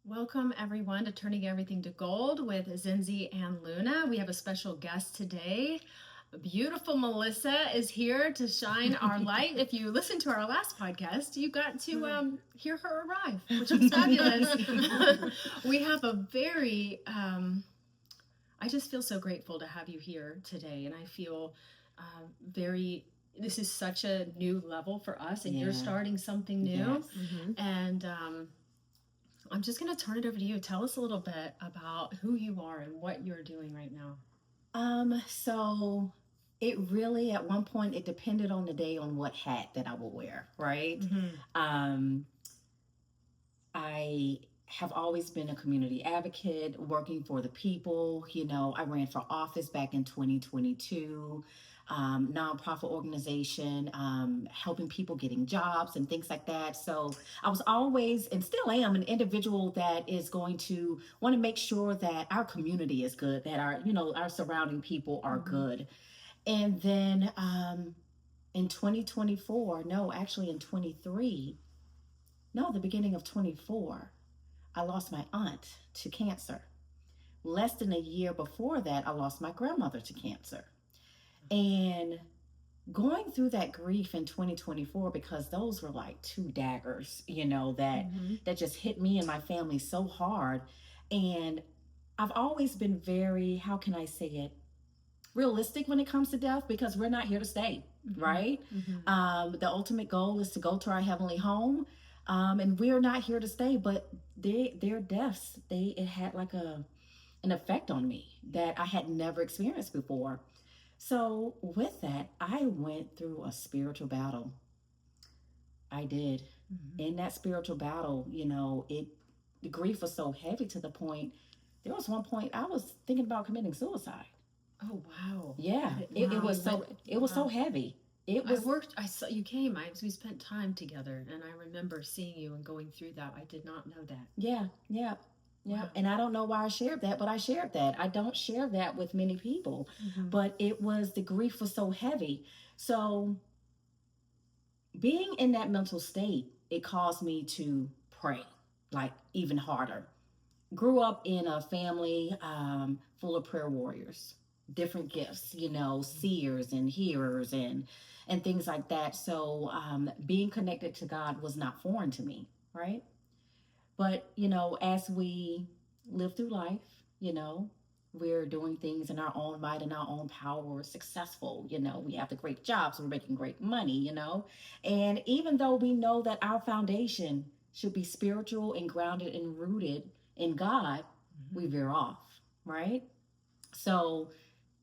Welcome, everyone, to Turning Everything to Gold with Zinzi and Luna. We have a special guest today. Beautiful Melissa is here to shine our light. If you listened to our last podcast, you got to hear her arrive, which was fabulous. We have a very, I just feel so grateful to have you here today. And I feel this is such a new level for us, and you're starting something new. Yes. And I'm just going to turn it over to you. Tell us a little bit about who you are and what you're doing right now. So it really, at one point, it depended on the day on what hat that I would wear, right? I have always been a community advocate, working for the people. I ran for office back in 2022, nonprofit organization, helping people getting jobs and things like that. So I was always, and still am, an individual that is going to want to make sure that our community is good, that our surrounding people are good. And then in 2024, no, actually in 23, no, the beginning of 24, I lost my aunt to cancer. Less than a year before that, I lost my grandmother to cancer. And going through that grief in 2024, because those were like two daggers, that just hit me and my family so hard. And I've always been very, how can I say it, realistic when it comes to death, because we're not here to stay, right? The ultimate goal is to go to our heavenly home. And we're not here to stay, but their deaths, it had like an effect on me that I had never experienced before. So with that, I went through a spiritual battle. I did. In that spiritual battle, the grief was so heavy to the point, there was one point I was thinking about committing suicide. Oh, wow. Yeah, it was so heavy. It was. I saw you came. We spent time together, and I remember seeing you and going through that. I did not know that. Yeah. Wow. And I don't know why I shared that, but I shared that. I don't share that with many people, but the grief was so heavy. So being in that mental state, it caused me to pray like even harder. Grew up in a family full of prayer warriors, different gifts, seers and hearers and things like that. So being connected to God was not foreign to me, right? But, as we live through life, we're doing things in our own might and our own power. We're successful, we have the great jobs, we're making great money, And even though we know that our foundation should be spiritual and grounded and rooted in God, we veer off, right? So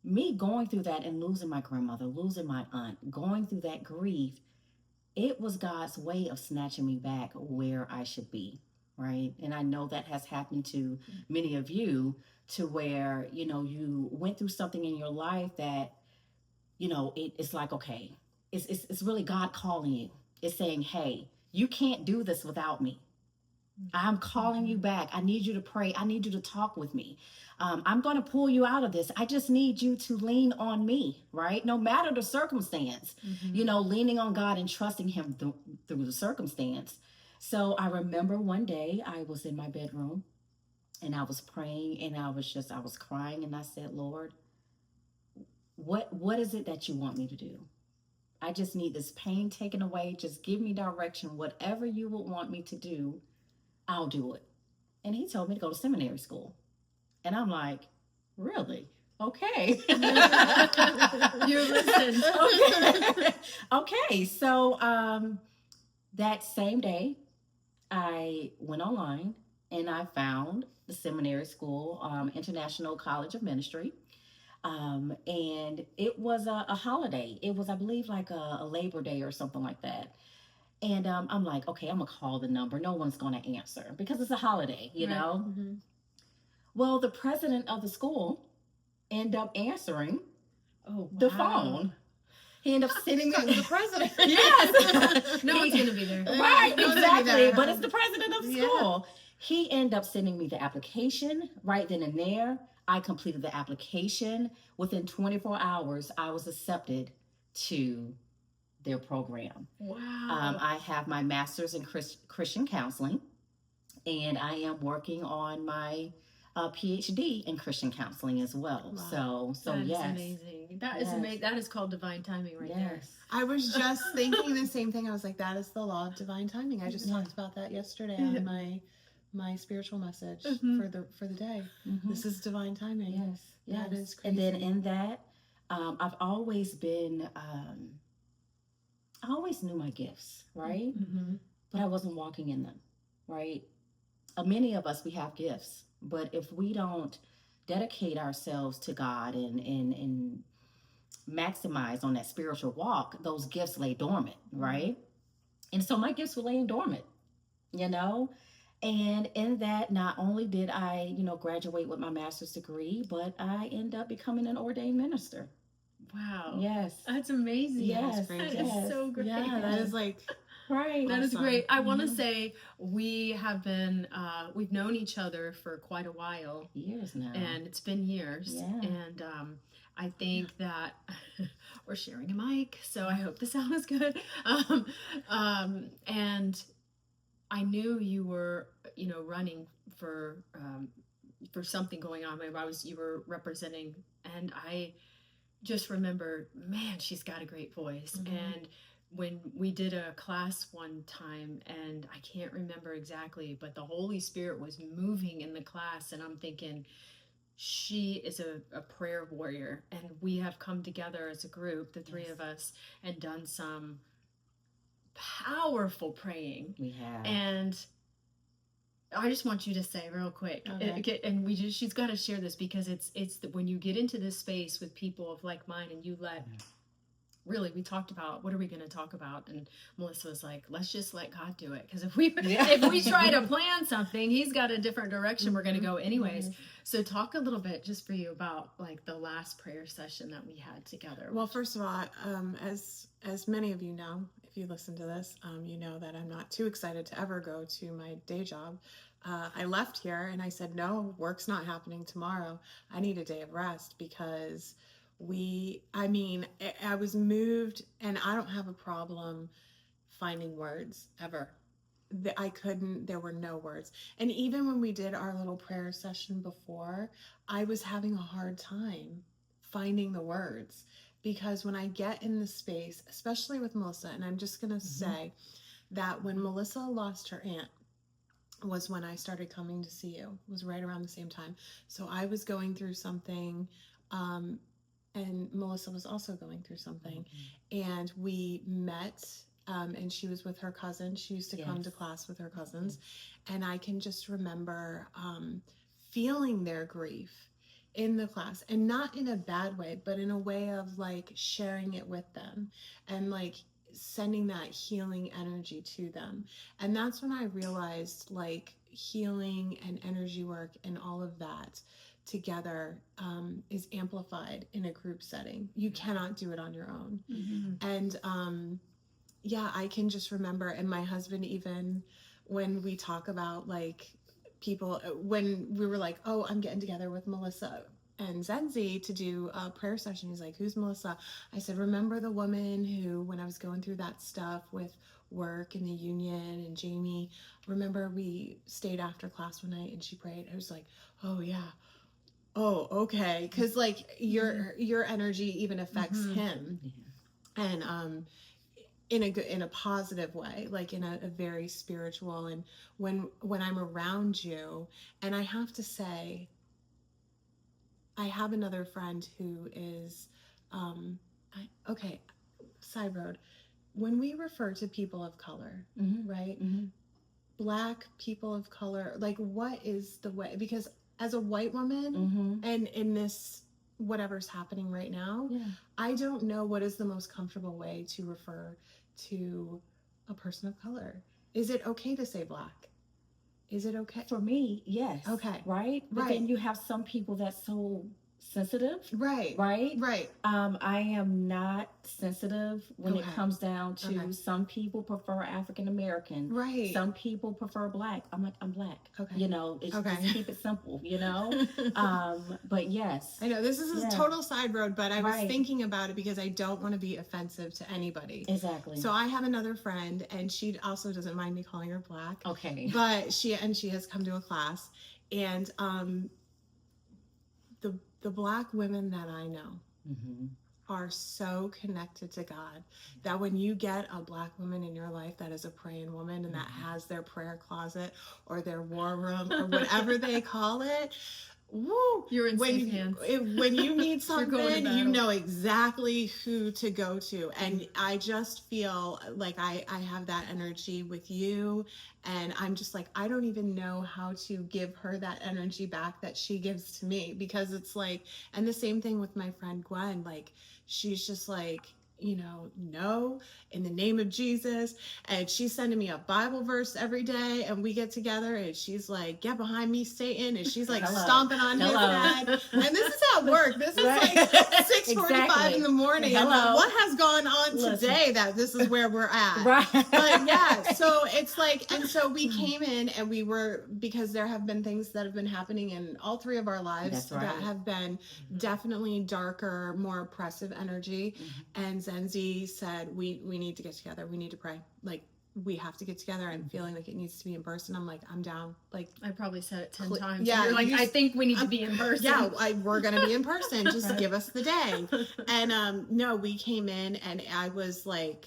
me going through that and losing my grandmother, losing my aunt, going through that grief, it was God's way of snatching me back where I should be, right? And I know that has happened to many of you, to where, you went through something in your life that, it's like, okay, it's really God calling you. It's saying, hey, you can't do this without me. I'm calling you back. I need you to pray. I need you to talk with me. I'm going to pull you out of this. I just need you to lean on me, right? No matter the circumstance, leaning on God and trusting him through the circumstance. So I remember one day I was in my bedroom and I was praying, and I was crying, and I said, Lord, what is it that you want me to do? I just need this pain taken away. Just give me direction. Whatever you would want me to do, I'll do it. And he told me to go to seminary school. And I'm like, really? Okay. You listened. Okay. So that same day, I went online and I found the seminary school, International College of Ministry. And it was a holiday. It was, I believe, like a Labor Day or something like that. And I'm like, okay, I'm going to call the number. No one's going to answer because it's a holiday, know? Well, the president of the school ended up answering the phone. He ended up sitting me with the president. Yes. No one's going to be there. Right, exactly. But it's the president of the school. He ended up sending me the application right then and there. I completed the application. Within 24 hours, I was accepted to their program. Wow. I have my master's in Christian counseling. and I am working on my Ph.D. in Christian counseling as well. Wow. So That is yes. amazing. That is Yes. amazing. That is called divine timing right there. Yes. I was just thinking the same thing. I was like, that is the law of divine timing. I just Yeah. talked about that yesterday on my spiritual message for the day. This is divine timing. Yes. Yes. That is crazy. And then in that, I've always been, I always knew my gifts, right? But I wasn't walking in them, right? Many of us, we have gifts, but if we don't dedicate ourselves to God and maximize on that spiritual walk, those gifts lay dormant, right? And so my gifts were laying dormant, you know? And in that, not only did I, graduate with my master's degree, but I end up becoming an ordained minister. Wow. Yes. That's amazing. Yes. That is Yes. so great. Yeah, that is like Right. That is Awesome. great. I want to say we have been, we've known each other for quite a while. Years now. And it's been years. Yeah. And I think that we're sharing a mic, so I hope the sound is good. And I knew you were, running for something going on. Maybe you were representing, and I just remembered, man, she's got a great voice. And when we did a class one time, and I can't remember exactly, but the Holy Spirit was moving in the class, and I'm thinking, she is a prayer warrior, and we have come together as a group, the three of us, and done some powerful praying. We have. And I just want you to say real quick, and she's got to share this, because it's when you get into this space with people of like mind, and you let, really, we talked about, what are we going to talk about? And Melissa was like, let's just let God do it. Because if we try to plan something, he's got a different direction we're going to go anyways. So talk a little bit, just for you, about like the last prayer session that we had together. Well, first of all, as many of you know, if you listen to this, you know that I'm not too excited to ever go to my day job. I left here and I said, no, work's not happening tomorrow. I need a day of rest, because I was moved, and I don't have a problem finding words ever. There were no words. And even when we did our little prayer session before, I was having a hard time finding the words, because when I get in the space, especially with Melissa, and I'm just going to say that when Melissa lost her aunt was when I started coming to see you. It was right around the same time. So I was going through something, and Melissa was also going through something, and we met, and she was with her cousin. She used to come to class with her cousins, and I can just remember feeling their grief in the class, and not in a bad way, but in a way of like sharing it with them, and like sending that healing energy to them. And that's when I realized, like, healing and energy work and all of that together is amplified in a group setting. You cannot do it on your own. And I can just remember, and my husband, even when we talk about like people, when we were like, oh, I'm getting together with Melissa and Zenzi to do a prayer session, he's like, who's Melissa? I said, remember the woman who, when I was going through that stuff with work and the union and Jamie, remember we stayed after class one night and she prayed? I was like, oh yeah. Oh, okay. Because like your energy even affects him, and in a positive way, like in a very spiritual. And when I'm around you, and I have to say, I have another friend who is side road. When we refer to people of color, right? Black people of color, like, what is the way? Because as a white woman, and in this, whatever's happening right now, I don't know what is the most comfortable way to refer to a person of color. Is it okay to say black? Is it okay? For me, yes. Okay. Right? But then you have some people that's so sensitive. Right. Right. I am not sensitive when it comes down to some people prefer African American. Right. Some people prefer Black. I'm like, I'm Black. Okay. You know, just keep it simple, you know? But yes. I know this is a total side road, but I was thinking about it because I don't want to be offensive to anybody. Exactly. So I have another friend, and she also doesn't mind me calling her Black. Okay. But she has come to a class, and the Black women that I know are so connected to God that when you get a Black woman in your life that is a praying woman and that has their prayer closet or their war room or whatever they call it, woo! You're in safe hands. When you need something, you know exactly who to go to. And I just feel like I have that energy with you. And I'm just like, I don't even know how to give her that energy back that she gives to me, because it's like, and the same thing with my friend Gwen, like, she's just like, you know, no, in the name of Jesus. And she's sending me a Bible verse every day, and we get together and she's like, get behind me, Satan. And she's like stomping on his head. And this is at work. This is like 6:45 in the morning. I'm like, what has gone on today that this is where we're at? Right. But yeah, so it's like, and so we came in and we were, because there have been things that have been happening in all three of our lives that have been definitely darker, more oppressive energy. And Zenzi said, we need to get together. We need to pray. Like, we have to get together, and feeling like it needs to be in person. I'm like, I'm down. Like, I probably said it 10 times. Yeah. You're like, I think we need to be in person. Yeah, we're going to be in person. Just give us the day. And no, we came in and I was like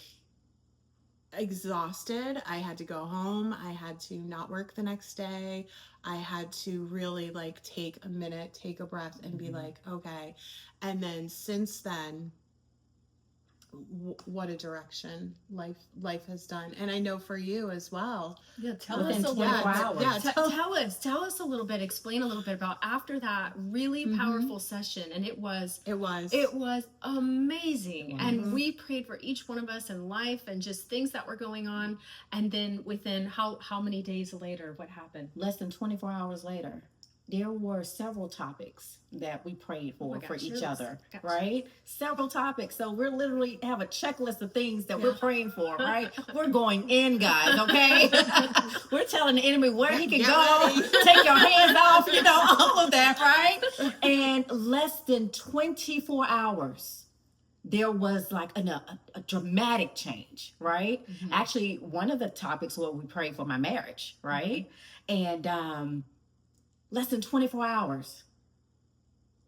exhausted. I had to go home. I had to not work the next day. I had to really like take a minute, take a breath, and be like, okay. And then since then, what a direction life has done. And I know for you as well. Yeah, tell us a little hours. Tell us a little bit, explain a little bit about after that really powerful session. And it was amazing. And we prayed for each one of us in life and just things that were going on. And then within how many days later, what happened? Less than 24 hours later, there were several topics that we prayed for each other, right? Several topics. So we're literally have a checklist of things that we're praying for, right? We're going in, guys, okay? We're telling the enemy where he can go, take your hands off, you know, all of that, right? And less than 24 hours, there was like a dramatic change, right? Actually, one of the topics where we prayed for my marriage, right? And less than 24 hours,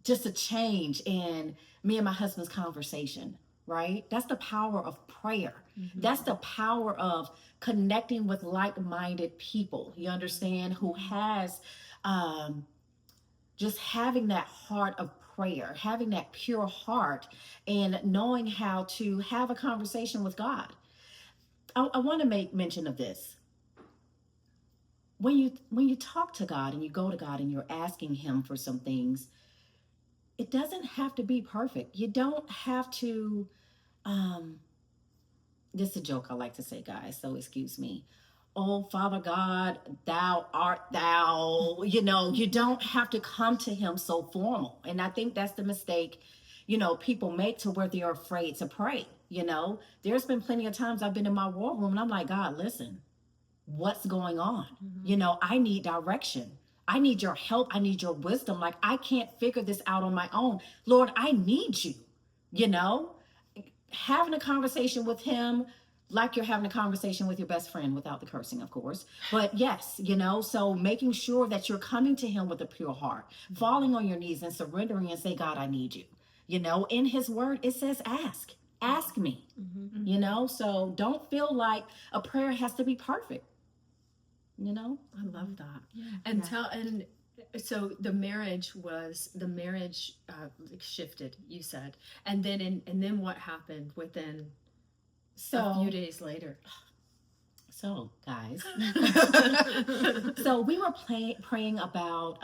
just a change in me and my husband's conversation, right? That's the power of prayer. That's the power of connecting with like-minded people, you understand, who has just having that heart of prayer, having that pure heart, and knowing how to have a conversation with God. I want to make mention of this. When you talk to God and you go to God and you're asking him for some things, it doesn't have to be perfect. You don't have to, this is a joke I like to say, guys, so excuse me. Oh, Father God, thou art thou. You know, you don't have to come to him so formal. And I think that's the mistake, you know, people make to where they're afraid to pray. You know, there's been plenty of times I've been in my war room and I'm like, God, listen. What's going on? You know, I need direction. I need your help. I need your wisdom. Like, I can't figure this out on my own. Lord, I need you. You know, having a conversation with him like you're having a conversation with your best friend, without the cursing, of course. But yes, you know, so making sure that you're coming to him with a pure heart, falling on your knees and surrendering and say, God, I need you. You know, in his word, it says, ask me, you know, so don't feel like a prayer has to be perfect. You know, I love that. And so the marriage shifted, you said, and then what happened within a few days later? So guys, so we were praying about,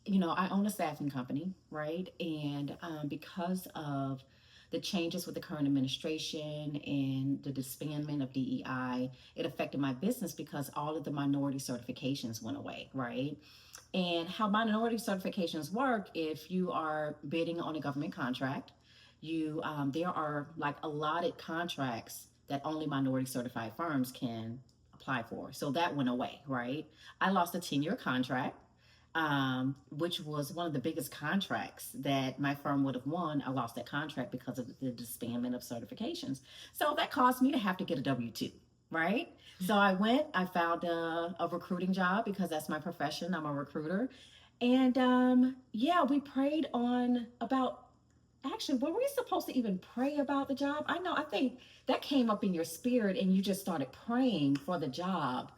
you know, I own a staffing company, right? And because of the changes with the current administration and the disbandment of DEI, it affected my business because all of the minority certifications went away, right? And how minority certifications work, if you are bidding on a government contract, you there are like allotted contracts that only minority certified firms can apply for. So that went away, right? I lost a 10-year contract, which was one of the biggest contracts that my firm would have won. I lost that contract because of the disbandment of certifications. So that caused me to have to get a W-2, right? So I found a recruiting job because that's my profession. I'm a recruiter. And yeah, we prayed on about, actually, were we supposed to even pray about the job? I think that came up in your spirit and you just started praying for the job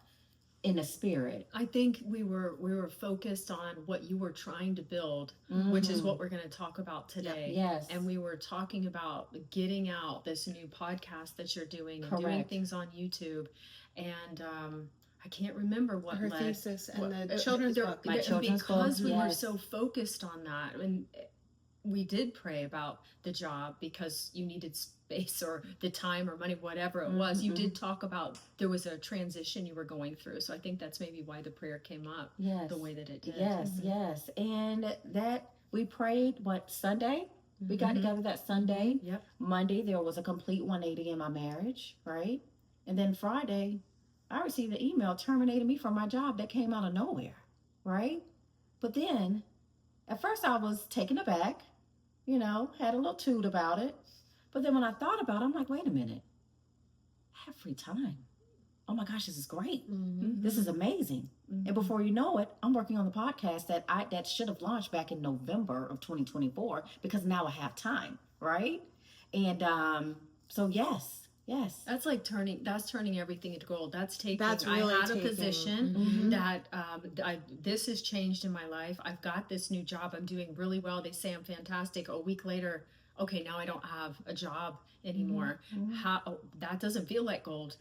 in the spirit. I think we were focused on what you were trying to build, which is what we're going to talk about today. Yes. And we were talking about getting out this new podcast that you're doing and doing Correct. things on YouTube. And I can't remember what Her led, thesis and the children's book. My children's because book, we were yes. so focused on that. And we did pray about the job because you needed space or the time or money, whatever it was. You did talk about there was a transition you were going through. So I think that's maybe why the prayer came up Yes. the way that it did. Yes, yes. And that we prayed, Sunday? We got together that Sunday. Yep. Monday, there was a complete 180 in my marriage, right? And then Friday, I received an email terminating me from my job that came out of nowhere, right? But then, at first I was taken aback, had a little toot about it. But then when I thought about it, I'm like, wait a minute. I have free time. Oh my gosh, this is great. This is amazing. And before you know it, I'm working on the podcast that should have launched back in November of 2024 because now I have time, right? And so yes. That's like turning everything into gold. That's taking, Really I had taking, a position that this has changed in my life. I've got this new job. I'm doing really well. They say I'm fantastic. A week later, okay, now I don't have a job anymore. That doesn't feel like gold.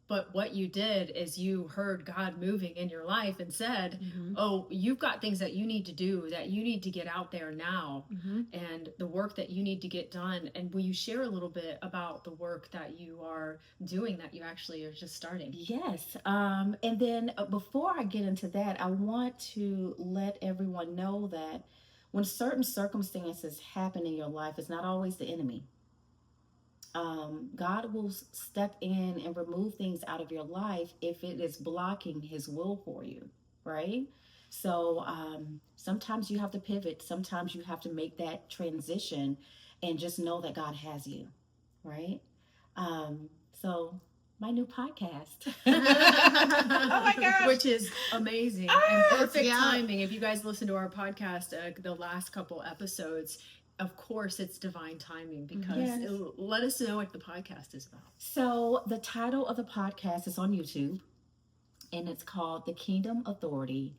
But what you did is you heard God moving in your life and said, oh, you've got things that you need to do, that you need to get out there now, and the work that you need to get done. And will you share a little bit about the work that you are doing, that you actually are just starting? Yes. And then before I get into that, I want to let everyone know that when certain circumstances happen in your life, it's not always the enemy. God will step in and remove things out of your life if it is blocking his will for you, right? So sometimes you have to pivot. Sometimes you have to make that transition and just know that God has you, right? So my new podcast. Oh my gosh. Which is amazing and perfect timing. If you guys listen to our podcast, the last couple episodes, of course, it's divine timing because let us know what the podcast is about. So the title of the podcast is on YouTube, and it's called The Kingdom Authority,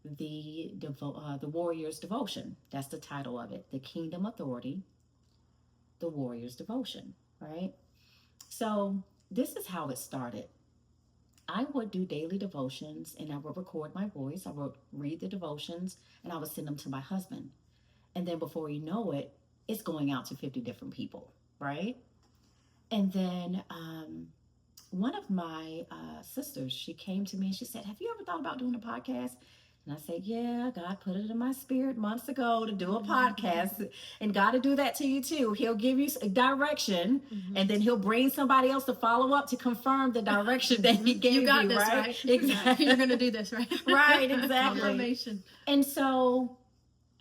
the Warrior's Devotion. That's the title of it. The Kingdom Authority, the Warrior's Devotion, right? So this is how it started. I would do daily devotions, and I would record my voice. I would read the devotions, and I would send them to my husband. And then before you know it, it's going out to 50 different people, right? And then one of my sisters, she came to me and she said, have you ever thought about doing a podcast? And I said, yeah, God put it in my spirit months ago to do a podcast. And God will do that to you too. He'll give you a direction, and then he'll bring somebody else to follow up to confirm the direction that he gave you. You got this, right? Exactly. You're going to do this, right? Right, exactly. Confirmation. And so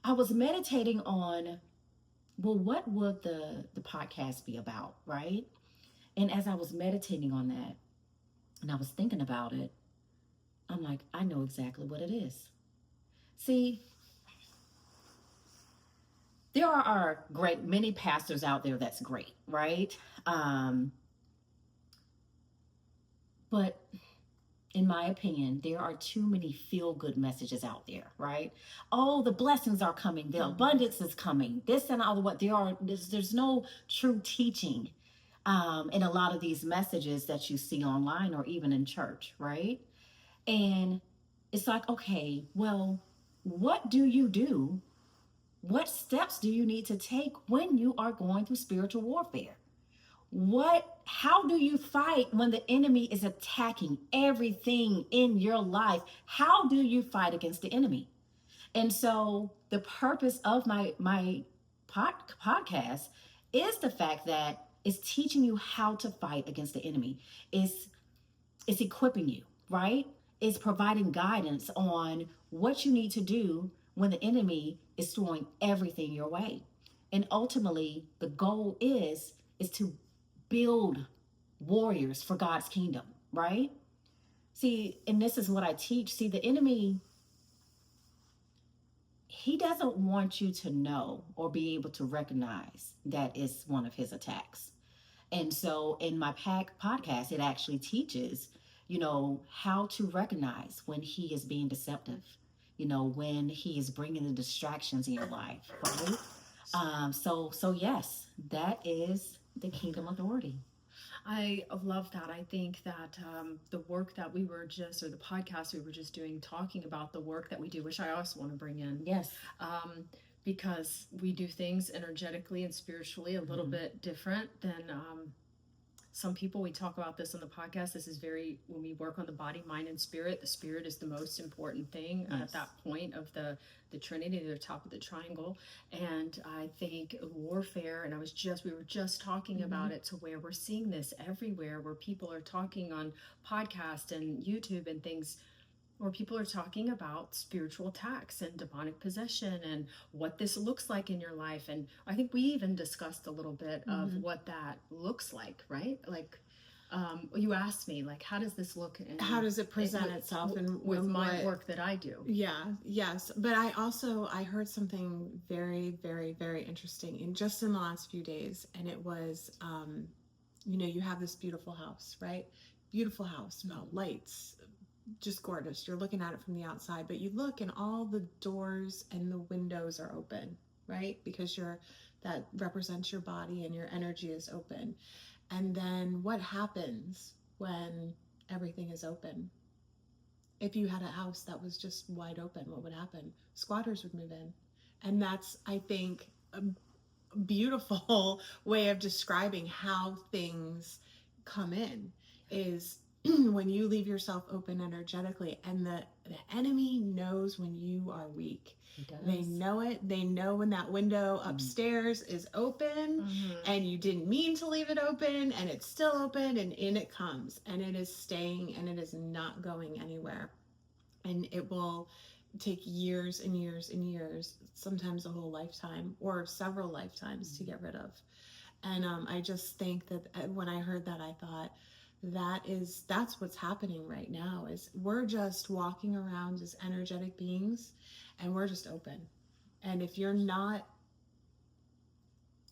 I was meditating on, well, what would the podcast be about, right? And as I was meditating on that, and I was thinking about it, I'm like, I know exactly what it is. See, there are many pastors out there that's great, right? But in my opinion, there are too many feel-good messages out there, right? Oh, the blessings are coming, the abundance is coming, this and all the what. There's no true teaching in a lot of these messages that you see online or even in church, right? And it's like, okay, well, what do you do What steps do you need to take when you are going through spiritual warfare? How do you fight when the enemy is attacking everything in your life? How do you fight against the enemy? And so the purpose of my podcast is the fact that it's teaching you how to fight against the enemy. It's equipping you, right? It's providing guidance on what you need to do when the enemy is throwing everything your way. And ultimately, the goal is to build warriors for God's kingdom, right? See, and this is what I teach. See, the enemy, he doesn't want you to know or be able to recognize that it's one of his attacks. And so in my podcast, it actually teaches, how to recognize when he is being deceptive, when he is bringing the distractions in your life, right? So yes, that is the Kingdom Authority. I love that. I think that the work that we were just, or the podcast we were just doing, talking about the work that we do, which I also want to bring in. Yes. Because we do things energetically and spiritually a little bit different than some people. We talk about this on the podcast. This is when we work on the body, mind, and spirit, the spirit is the most important thing at that point of the Trinity, the top of the triangle. And I think warfare, and we were just talking about it, to where we're seeing this everywhere, where people are talking on podcast and YouTube and things, where people are talking about spiritual attacks and demonic possession and what this looks like in your life. And I think we even discussed a little bit of what that looks like, right? Like, you asked me, like, how does this look? How does it present itself with my work that I do? Yeah, yes. But I heard something very, very, very interesting in the last few days. And it was, you have this beautiful house, right? Beautiful house, lights, just gorgeous. You're looking at it from the outside, but you look and all the doors and the windows are open, right? Because that represents your body and your energy is open. And then what happens when everything is open? If you had a house that was just wide open, what would happen? Squatters would move in. And that's, I think, a beautiful way of describing how things come in, is when you leave yourself open energetically. And the enemy knows when you are weak. They know it. They know when that window upstairs is open and you didn't mean to leave it open, and it's still open, and in it comes, and it is staying, and it is not going anywhere. And it will take years and years and years, sometimes a whole lifetime or several lifetimes to get rid of. And I just think that when I heard that, I thought, that's what's happening right now, is we're just walking around as energetic beings, and we're just open. And if you're not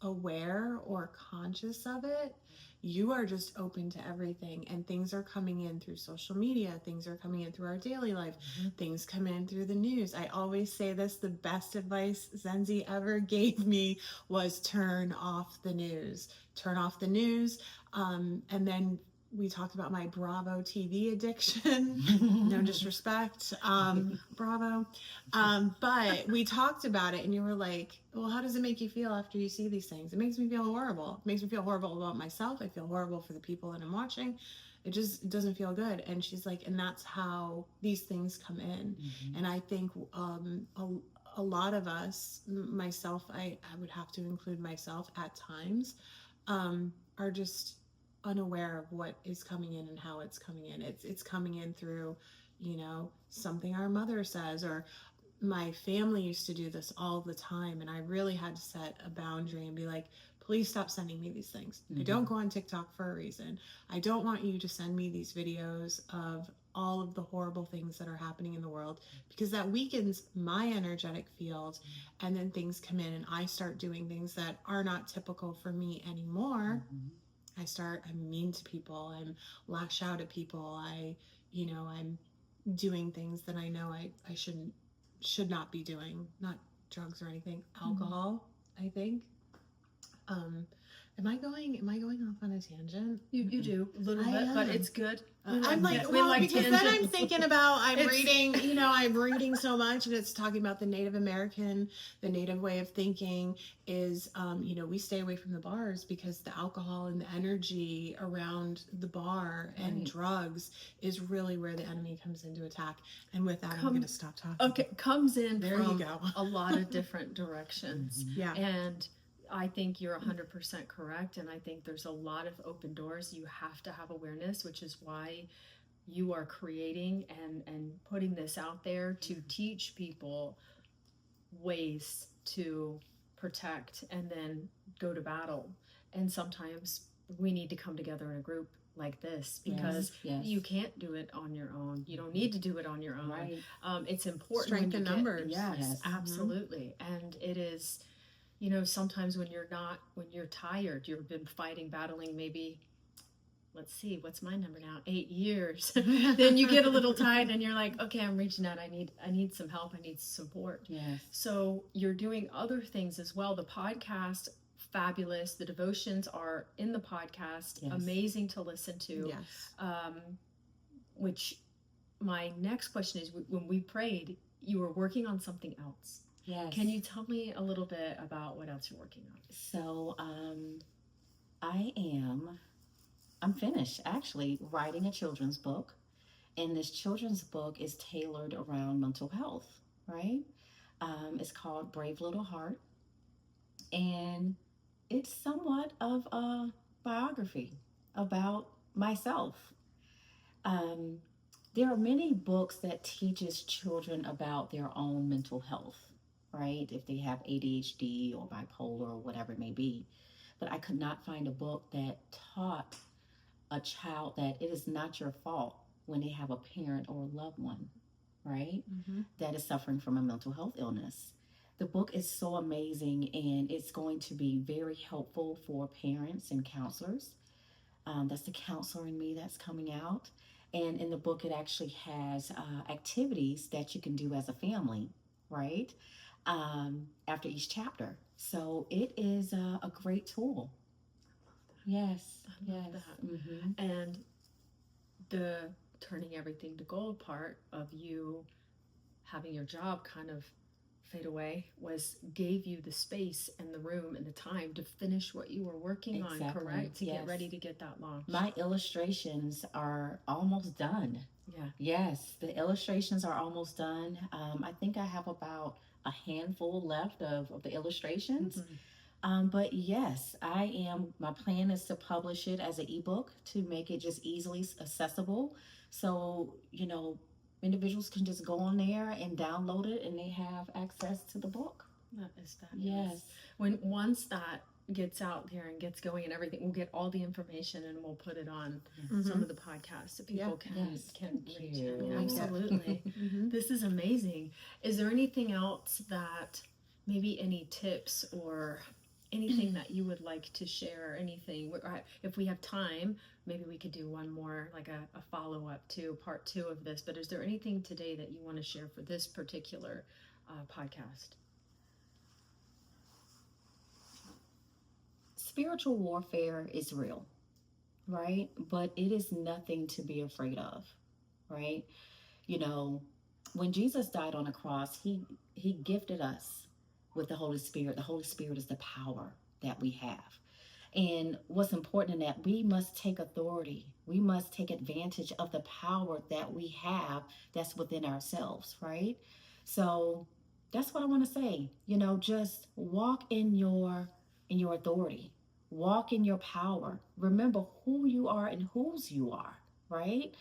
aware or conscious of it, you are just open to everything, and things are coming in through social media, things are coming in through our daily life, things come in through the news. I always say this, the best advice Zenzi ever gave me was turn off the news. Turn off the news. And then we talked about my Bravo TV addiction. No disrespect, Bravo. But we talked about it, and you were like, well, how does it make you feel after you see these things? It makes me feel horrible. It makes me feel horrible about myself. I feel horrible for the people that I'm watching. It doesn't feel good. And she's like, and that's how these things come in. And I think a lot of us, myself, I would have to include myself at times, are just unaware of what is coming in and how it's coming in. It's coming in through, something our mother says, or my family used to do this all the time. And I really had to set a boundary and be like, please stop sending me these things. I don't go on TikTok for a reason. I don't want you to send me these videos of all of the horrible things that are happening in the world, because that weakens my energetic field. And then things come in and I start doing things that are not typical for me anymore. I'm mean to people. I'm lash out at people. I'm doing things that I know I should not be doing. Not drugs or anything. Alcohol, I think. Am I going off on a tangent? You do a little I bit, but am. it's good. I'm like, we well, like because then I'm tangents. thinking about, It's- I'm reading so much, and it's talking about the Native American, the Native way of thinking is, we stay away from the bars because the alcohol and the energy around the bar and Right. drugs is really where the enemy comes into attack. And with that, I'm going to stop talking. Okay, comes in There from you go. a lot of different directions. Yeah. And I think you're 100% correct. And I think there's a lot of open doors. You have to have awareness, which is why you are creating and putting this out there to teach people ways to protect and then go to battle. And sometimes we need to come together in a group like this because Yes. you can't do it on your own. You don't need to do it on your own. Right. It's important. Strength when in you get- numbers. Yes, Yes. absolutely. And it is, sometimes when you're tired, you've been fighting, battling maybe, let's see, what's my number now? 8 years. Then you get a little tired and you're like, okay, I'm reaching out. I need some help. I need support. Yes. So you're doing other things as well. The podcast, fabulous. The devotions are in the podcast, Yes. amazing to listen to. Yes. Which my next question is, when we prayed, you were working on something else. Yes. Can you tell me a little bit about what else you're working on? So, I'm finished actually writing a children's book, and this children's book is tailored around mental health, right? It's called Brave Little Heart, and it's somewhat of a biography about myself. There are many books that teaches children about their own mental health, right? If they have ADHD or bipolar or whatever it may be. But I could not find a book that taught a child that it is not your fault when they have a parent or a loved one, right? Mm-hmm. That is suffering from a mental health illness. The book is so amazing, and it's going to be very helpful for parents and counselors. That's the counselor in me that's coming out. And in the book, it actually has activities that you can do as a family, right? After each chapter. So it is a great tool. Yes. I love Yes. that. Mm-hmm. And the turning everything to gold part of you having your job kind of fade away gave you the space and the room and the time to finish what you were working on, correct? To get ready to get that launched. My illustrations are almost done. Yeah. Yes, the illustrations are almost done. I think I have about a handful left of the illustrations. Mm-hmm. But yes, my plan is to publish it as an ebook to make it just easily accessible. So, individuals can just go on there and download it and they have access to the book. That is fabulous. Yes. Once that gets out there and gets going and everything, we'll get all the information and we'll put it on Mm-hmm. some of the podcasts so people can Thank reach you. it. Absolutely. Mm-hmm. This is amazing. Is there anything else that, maybe any tips or anything that you would like to share? Anything, if we have time, maybe we could do one more, like a follow-up to part 2 of this. But is there anything today that you want to share for this particular podcast? Spiritual warfare is real, right? But it is nothing to be afraid of, right? When Jesus died on the cross, he gifted us with the Holy Spirit. The Holy Spirit is the power that we have. And what's important in that, we must take authority. We must take advantage of the power that we have that's within ourselves, right? So that's what I want to say. Just walk in your authority. Walk in your power. Remember who you are and whose you are, right?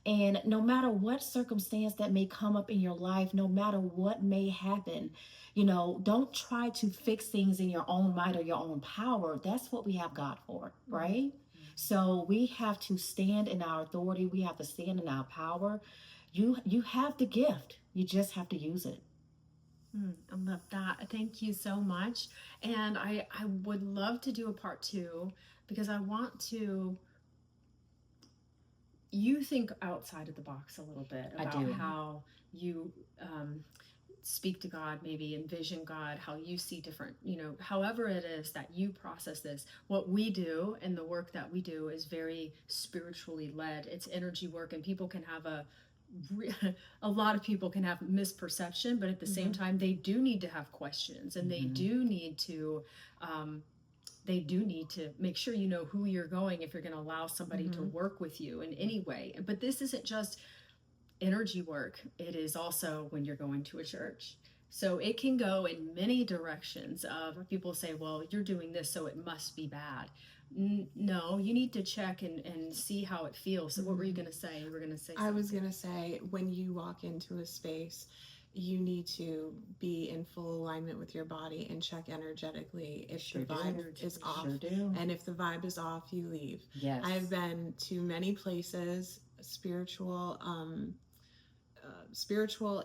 And no matter what circumstance that may come up in your life, no matter what may happen, don't try to fix things in your own might or your own power. That's what we have God for, right? Mm-hmm. So we have to stand in our authority. We have to stand in our power. You have the gift. You just have to use it. I love that. Thank you so much. And I would love to do a part 2 because I want to, you think outside of the box a little bit about how you speak to God, maybe envision God, how you see different, however it is that you process this. What we do and the work that we do is very spiritually led. It's energy work, and people can have a lot of people can have misperception, but at the same time, they do need to have questions, and they do need to make sure you know who you're going if you're going to allow somebody to work with you in any way. But this isn't just energy work, it is also when you're going to a church. So it can go in many directions of people say, well, you're doing this, so it must be bad. No, you need to check and see how it feels. So what were you going to say? You were going to say something. I was going to say, when you walk into a space, you need to be in full alignment with your body and check energetically if the vibe is off. Sure do. And if the vibe is off, you leave. Yes. I've been to many places, spiritual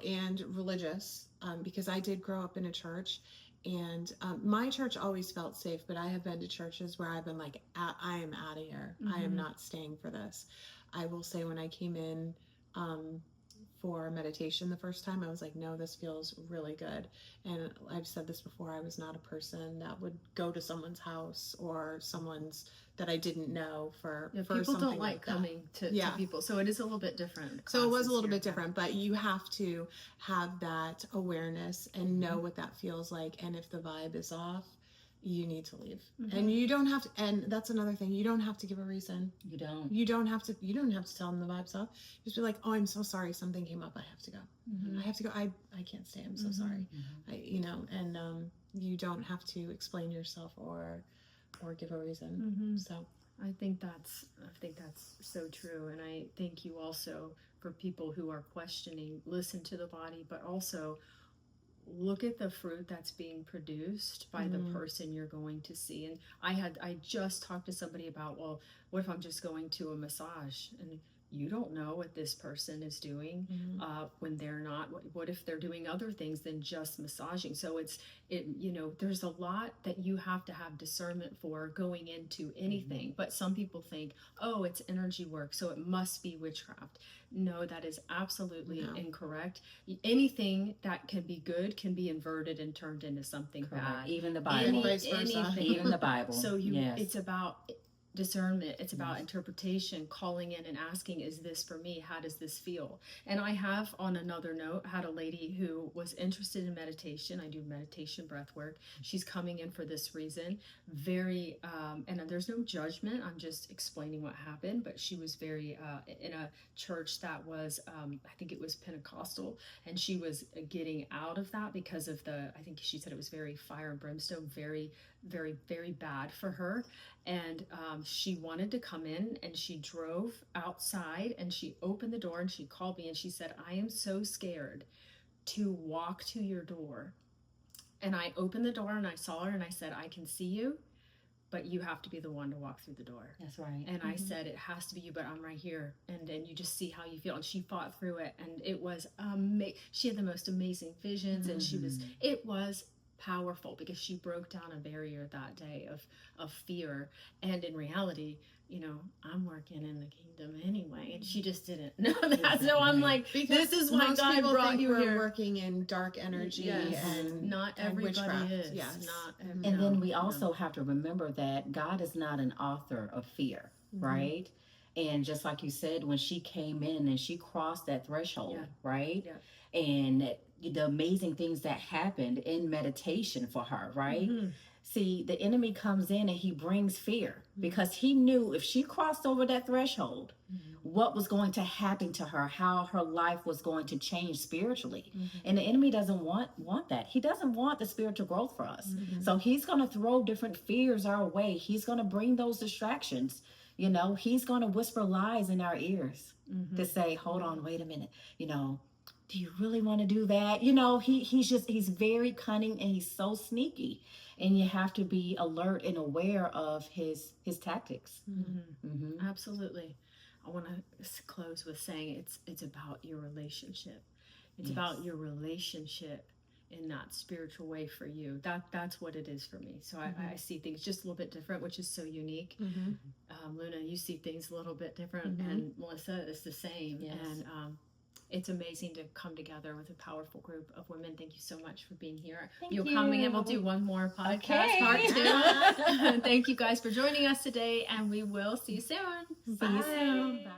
and religious, because I did grow up in a church, and my church always felt safe, but I have been to churches where I've been like, I am out of here. I am not staying for this. I will say, when I came in for meditation the first time, I was like, no, this feels really good. And I've said this before, I was not a person that would go to someone's house or someone's that I didn't know for people something don't like coming to people, so it is a little bit different. So it was a little bit different, but you have to have that awareness and know what that feels like. And if the vibe is off, you need to leave. And you don't have to, and that's another thing, you don't have to give a reason. You don't have to tell them the vibe's off. Just be like, oh, I'm so sorry, something came up, I have to go. I have to go. I can't stay, I'm so sorry. You don't have to explain yourself or give a reason. So I think that's so true. And I thank you also for people who are questioning, listen to the body, but also look at the fruit that's being produced by the person you're going to see. And I just talked to somebody about, well, what if I'm just going to a massage, and you don't know what this person is doing when they're not. What if they're doing other things than just massaging? So there's a lot that you have to have discernment for going into anything. But some people think, oh, it's energy work, so it must be witchcraft. No, that is absolutely incorrect. Anything that can be good can be inverted and turned into something bad. Even the Bible. Even the Bible. So it's about discernment. It's about interpretation, calling in and asking, is this for me? How does this feel? And I have, on another note, had a lady who was interested in meditation. I do meditation breath work. She's coming in for this reason. Very, and there's no judgment. I'm just explaining what happened. But she was very, in a church that was, I think it was Pentecostal. And she was getting out of that because of I think she said it was very fire and brimstone, very, very, very bad for her. And she wanted to come in, and she drove outside, and she opened the door, and she called me, and she said, I am so scared to walk to your door. And I opened the door, and I saw her, and I said, I can see you, but you have to be the one to walk through the door. That's right. And I said, it has to be you, but I'm right here. And then you just see how you feel. And she fought through it, and it was amazing. She had the most amazing visions, and it was powerful, because she broke down a barrier that day of fear. And in reality, I'm working in the kingdom anyway, and she just didn't know that. So I'm like, this is why God brought you here. Working in dark energy, and not everybody is. Yes. And then we also have to remember that God is not an author of fear, right? And just like you said, when she came in and she crossed that threshold, right? Yeah. And the amazing things that happened in meditation for her, right? See, the enemy comes in and he brings fear, because he knew if she crossed over that threshold, what was going to happen to her, how her life was going to change spiritually. And the enemy doesn't want that. He doesn't want the spiritual growth for us. So he's going to throw different fears our way. He's going to bring those distractions. He's going to whisper lies in our ears to say, hold on, wait a minute, do you really want to do that? He's very cunning, and he's so sneaky, and you have to be alert and aware of his tactics. Absolutely. I want to close with saying it's about your relationship. It's about your relationship in that spiritual way for you. That's what it is for me. So I see things just a little bit different, which is so unique. Luna, you see things a little bit different, and Melissa, it's the same. Yes. And it's amazing to come together with a powerful group of women. Thank you so much for being here. Thank You're you. coming and we'll do one more podcast, Okay. part 2. Thank you guys for joining us today, and we will see you soon. See you soon. Bye.